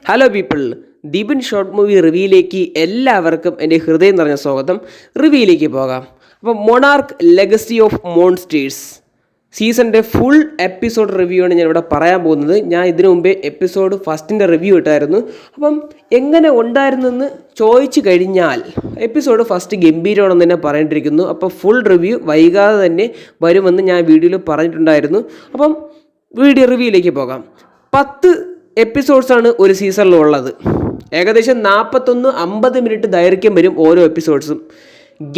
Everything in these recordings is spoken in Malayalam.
Hello people, Deepan short movie റിവ്യൂയിലേക്ക് എല്ലാവർക്കും എൻ്റെ ഹൃദയം നിറഞ്ഞ സ്വാഗതം. റിവ്യൂയിലേക്ക് പോകാം. അപ്പോൾ മൊണാർക്ക് ലെഗസി ഓഫ് മോൺസ്റ്റേഴ്സ് സീസണിൻ്റെ ഫുൾ എപ്പിസോഡ് റിവ്യൂ ആണ് ഞാനിവിടെ പറയാൻ പോകുന്നത്. ഞാൻ ഇതിനു മുമ്പേ എപ്പിസോഡ് ഫസ്റ്റിൻ്റെ റിവ്യൂ ഇട്ടായിരുന്നു. അപ്പം എങ്ങനെ ഉണ്ടായിരുന്നെന്ന് ചോദിച്ചു കഴിഞ്ഞാൽ എപ്പിസോഡ് ഫസ്റ്റ് ഗംഭീരമാണെന്ന് തന്നെ പറയേണ്ടിയിരിക്കുന്നു. അപ്പോൾ ഫുൾ റിവ്യൂ വൈകാതെ തന്നെ വരുമെന്ന് ഞാൻ വീഡിയോയിൽ പറഞ്ഞിട്ടുണ്ടായിരുന്നു. അപ്പം വീഡിയോ റിവ്യൂയിലേക്ക് പോകാം. 10 എപ്പിസോഡ്സാണ് ഒരു സീസണിലുള്ളത്. ഏകദേശം 41-50 മിനിറ്റ് ദൈർഘ്യം വരും ഓരോ എപ്പിസോഡ്സും.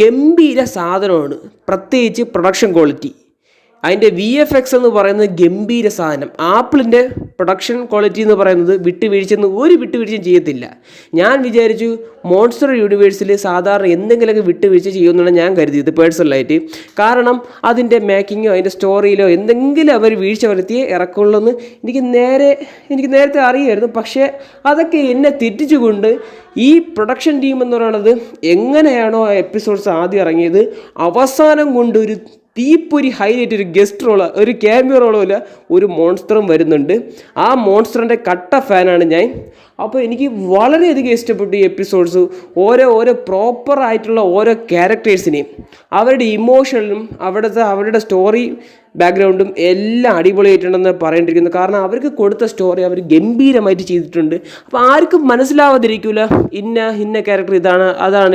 ഗംഭീര സാധനമാണ്, പ്രത്യേകിച്ച് പ്രൊഡക്ഷൻ ക്വാളിറ്റി. അതിൻ്റെ VFX എന്ന് പറയുന്നത് ഗംഭീര സാധനം. ആപ്പിളിൻ്റെ പ്രൊഡക്ഷൻ ക്വാളിറ്റി എന്ന് പറയുന്നത് ഒരു വിട്ടുവീഴ്ചയും ചെയ്യത്തില്ല. ഞാൻ വിചാരിച്ചു മോൺസ്റ്റർ യൂണിവേഴ്സിൽ സാധാരണ എന്തെങ്കിലുമൊക്കെ വിട്ടുവീഴ്ച ചെയ്യുമെന്നാണ് ഞാൻ കരുതിയത് പേഴ്സണലായിട്ട്. കാരണം അതിൻ്റെ മേക്കിങ്ങോ അതിൻ്റെ സ്റ്റോറിയിലോ എന്തെങ്കിലും അവർ വീഴ്ച വരുത്തിയേ ഇറക്കുള്ളൂ എന്ന് എനിക്ക് നേരത്തെ അറിയായിരുന്നു. പക്ഷേ അതൊക്കെ എന്നെ തെറ്റിച്ചുകൊണ്ട് ഈ പ്രൊഡക്ഷൻ ടീം എന്ന് പറയുന്നത് എങ്ങനെയാണോ ആ എപ്പിസോഡ്സ് ആദ്യം ഇറങ്ങിയത്, അവസാനം കൊണ്ട് ഒരു തീപ്പൊരി ഹൈലൈറ്റ്, ഒരു ഗസ്റ്റ് റോളോ ഒരു ക്യാമിയോ റോളോ ഇല്ല, ഒരു മോൺസ്റ്ററും വരുന്നുണ്ട്. ആ മോൺസ്റ്ററിൻ്റെ കട്ട ഫാനാണ് ഞാൻ. അപ്പോൾ എനിക്ക് വളരെയധികം ഇഷ്ടപ്പെട്ടു ഈ എപ്പിസോഡ്സ്. ഓരോ പ്രോപ്പറായിട്ടുള്ള ഓരോ ക്യാരക്ടേഴ്സിനെയും അവരുടെ ഇമോഷണലും അവരുടെ സ്റ്റോറി ബാക്ക്ഗ്രൗണ്ടും എല്ലാം അടിപൊളിയായിട്ടുണ്ടെന്ന് പറയേണ്ടിയിരിക്കുന്നു. കാരണം അവർക്ക് കൊടുത്ത സ്റ്റോറി അവർ ഗംഭീരമായിട്ട് ചെയ്തിട്ടുണ്ട്. അപ്പോൾ ആർക്കും മനസ്സിലാവാതിരിക്കില്ല ഇന്ന ക്യാരക്ടർ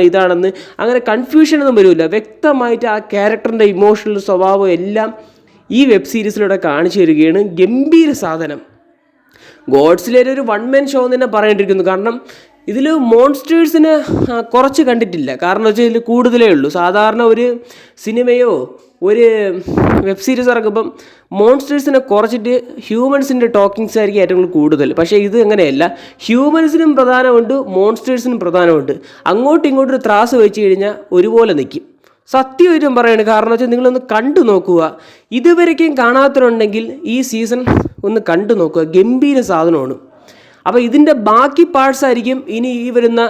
ഇതാണെന്ന്. അങ്ങനെ കൺഫ്യൂഷനൊന്നും വരില്ല. വ്യക്തമായിട്ട് ആ ക്യാരക്ടറിൻ്റെ ഇമോഷണൽ സ്വഭാവം എല്ലാം ഈ വെബ് സീരീസിലൂടെ കാണിച്ചു തരികയാണ്. ഗംഭീര സാധനം. ഗോഡ്സിലെ ഒരു 1 man ഷോ എന്ന് തന്നെ പറയേണ്ടിയിരിക്കുന്നു. കാരണം ഇതിൽ മോൺസ്റ്റേഴ്സിനെ കുറച്ച് കണ്ടിട്ടില്ല. കാരണം വെച്ചാൽ ഇതിൽ കൂടുതലേ ഉള്ളൂ. സാധാരണ ഒരു സിനിമയോ ഒരു വെബ് സീരീസ് ഇറക്കുമ്പം മോൺസ്റ്റേഴ്സിനെ കുറച്ചിട്ട് ഹ്യൂമൻസിൻ്റെ ടോക്കിങ്സ് ആയിരിക്കും ഏറ്റവും കൂടുതൽ. പക്ഷേ ഇത് അങ്ങനെയല്ല. ഹ്യൂമൻസിനും പ്രധാനമുണ്ട്, മോൺസ്റ്റേഴ്സിനും പ്രധാനമുണ്ട്. അങ്ങോട്ടും ഇങ്ങോട്ടും ഒരു ത്രാസ് വെച്ച് കഴിഞ്ഞാൽ ഒരുപോലെ നിൽക്കും. സത്യമായിട്ടും പറയുകയാണ്. കാരണം വെച്ചാൽ നിങ്ങളൊന്ന് കണ്ടു നോക്കുക. ഇതുവരേക്കും കാണാത്തവരുണ്ടെങ്കിൽ ഈ സീസൺ ഒന്ന് കണ്ടു നോക്കുക. ഗംഭീര സാധനമാണ്. അപ്പോൾ ഇതിൻ്റെ ബാക്കി പാർട്സ് ആയിരിക്കും ഇനി ഈ വരുന്ന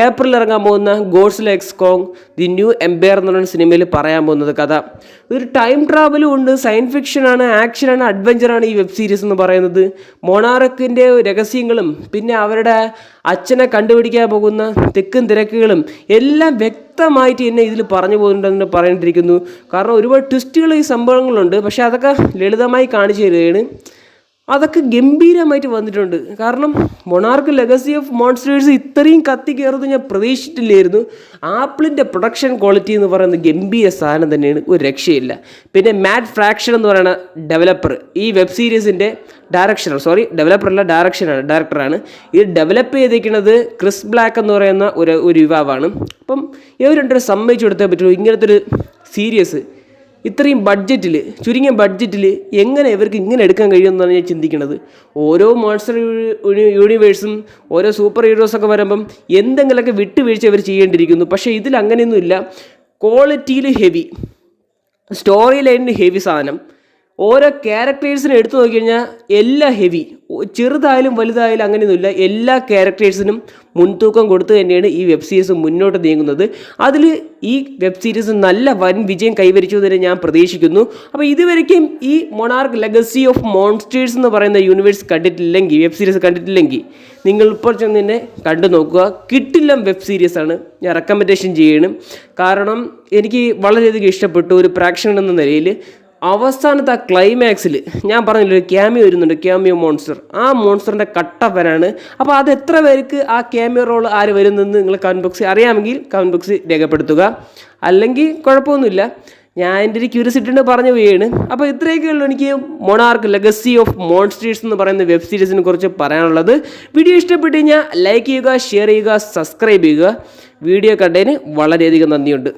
ഏപ്രിൽ ഇറങ്ങാൻ പോകുന്ന Godzilla x Kong the new empire എന്ന് പറയുന്ന സിനിമയിൽ പറയാൻ പോകുന്നത് കഥ. ഒരു ടൈം ട്രാവലും ഉണ്ട്, സയൻസ് ഫിക്ഷനാണ്, ആക്ഷനാണ്, അഡ്വഞ്ചറാണ് ഈ വെബ് സീരീസ് എന്ന് പറയുന്നത്. മൊണാർക്കിൻ്റെ രഹസ്യങ്ങളും പിന്നെ അവരുടെ അച്ഛനെ കണ്ടുപിടിക്കാൻ പോകുന്ന തിക്കും തിരക്കുകളും എല്ലാം വ്യക്തമായിട്ട് തന്നെ ഇതിൽ പറഞ്ഞു പോകുന്നുണ്ടെന്ന് പറയേണ്ടിയിരിക്കുന്നു. കാരണം ഒരുപാട് ട്വിസ്റ്റുകൾ ഈ സംഭവങ്ങളുണ്ട്. പക്ഷേ അതൊക്കെ ലളിതമായി കാണിച്ചു തരികയാണ്. അതൊക്കെ ഗംഭീരമായിട്ട് വന്നിട്ടുണ്ട്. കാരണം മൊണാർക്ക് ലെഗസി ഓഫ് മോൺസ്റ്റേഴ്സ് ഇത്രയും കത്തി കയറുന്നത് ഞാൻ പ്രതീക്ഷിച്ചിട്ടില്ലായിരുന്നു. ആപ്പിളിൻ്റെ പ്രൊഡക്ഷൻ ക്വാളിറ്റി എന്ന് പറയുന്നത് ഗംഭീര സാധനം തന്നെയാണ്, ഒരു രക്ഷയില്ല. പിന്നെ മാറ്റ് ഫ്രാക്ഷൻ എന്ന് പറയുന്ന ഡെവലപ്പർ ഈ വെബ് സീരീസിൻ്റെ ഡയറക്ടറാണ്. ഇത് ഡെവലപ്പ് ചെയ്തിരിക്കുന്നത് ക്രിസ് ബ്ലാക്ക് എന്ന് പറയുന്ന ഒരു യുവാവാണ്. അപ്പം ഇവർ രണ്ടുപേരും സമ്മതിച്ചു കൊടുത്തേ പറ്റുള്ളൂ. ഇങ്ങനത്തെ ഒരു സീരീസ് ഇത്രയും ചുരുങ്ങിയ ബഡ്ജറ്റിൽ എങ്ങനെ ഇവർക്ക് ഇങ്ങനെ എടുക്കാൻ കഴിയുമെന്നാണ് ഞാൻ ചിന്തിക്കുന്നത്. ഓരോ മോൺസ്റ്റർ യൂണിവേഴ്സും ഓരോ സൂപ്പർ ഹീറോസൊക്കെ വരുമ്പം എന്തെങ്കിലുമൊക്കെ വിട്ടുവീഴ്ച ഇവർ ചെയ്യേണ്ടിയിരിക്കുന്നു. പക്ഷേ ഇതിൽ അങ്ങനെയൊന്നുമില്ല. ക്വാളിറ്റിയിൽ ഹെവി, സ്റ്റോറി ലൈനിന് ഹെവി സാധനം. ഓരോ ക്യാരക്ടേഴ്സിനും എടുത്തു നോക്കിക്കഴിഞ്ഞാൽ എല്ലാം ഹെവി. ചെറുതായാലും വലുതായാലും അങ്ങനെയൊന്നുമില്ല. എല്ലാ ക്യാരക്ടേഴ്സിനും മുൻതൂക്കം കൊടുത്ത് തന്നെയാണ് ഈ വെബ് സീരീസ് മുന്നോട്ട് നീങ്ങുന്നത്. അതിൽ ഈ വെബ് സീരീസ് നല്ല വൻ വിജയം കൈവരിച്ചു എന്ന് ഞാൻ പ്രതീക്ഷിക്കുന്നു. അപ്പോൾ ഇതുവരെയ്ക്കും ഈ മൊണാർക്ക് ലെഗസി ഓഫ് മോൺസ്റ്റേഴ്സ് എന്ന് പറയുന്ന യൂണിവേഴ്സ് വെബ് സീരീസ് കണ്ടിട്ടില്ലെങ്കിൽ നിങ്ങൾ ഇപ്പോൾ ചെന്ന് തന്നെ കണ്ടു നോക്കുക. കിട്ടില്ല വെബ് സീരീസാണ്, ഞാൻ റെക്കമെൻഡേഷൻ ചെയ്യണം. കാരണം എനിക്ക് വളരെയധികം ഇഷ്ടപ്പെട്ടു. ഒരു പ്രേക്ഷകൻ എന്ന നിലയിൽ അവസാനത്തെ ആ ക്ലൈമാക്സിൽ ഞാൻ പറഞ്ഞില്ല, ഒരു ക്യാമിയോ വരുന്നുണ്ട്, ക്യാമിയോ മോൺസ്റ്റർ. ആ മോൺസ്റ്ററിൻ്റെ കട്ട ഫാനാണ്. അപ്പോൾ അത് എത്ര പേർക്ക് ആ ക്യാമിയോ റോൾ ആര് വരുന്നെന്ന് നിങ്ങൾ കമൻറ്റ് ബോക്സിൽ അറിയാമെങ്കിൽ കമൻറ്റ് ബോക്സിൽ രേഖപ്പെടുത്തുക. അല്ലെങ്കിൽ കുഴപ്പമൊന്നുമില്ല, ഞാൻ എൻ്റെ ഒരു ക്യൂരിയോസിറ്റി പറഞ്ഞു പോവുകയാണ്. അപ്പോൾ ഇത്രയൊക്കെ ഉള്ളൂ എനിക്ക് മൊണാർക്ക് ലെഗസി ഓഫ് മോൺസ്റ്റേഴ്സ് എന്ന് പറയുന്ന വെബ് സീരീസിനെ കുറിച്ച് പറയാനുള്ളത്. വീഡിയോ ഇഷ്ടപ്പെട്ട് കഴിഞ്ഞാൽ ലൈക്ക് ചെയ്യുക, ഷെയർ ചെയ്യുക, സബ്സ്ക്രൈബ് ചെയ്യുക. വീഡിയോ കണ്ടതിന് വളരെയധികം നന്ദിയുണ്ട്.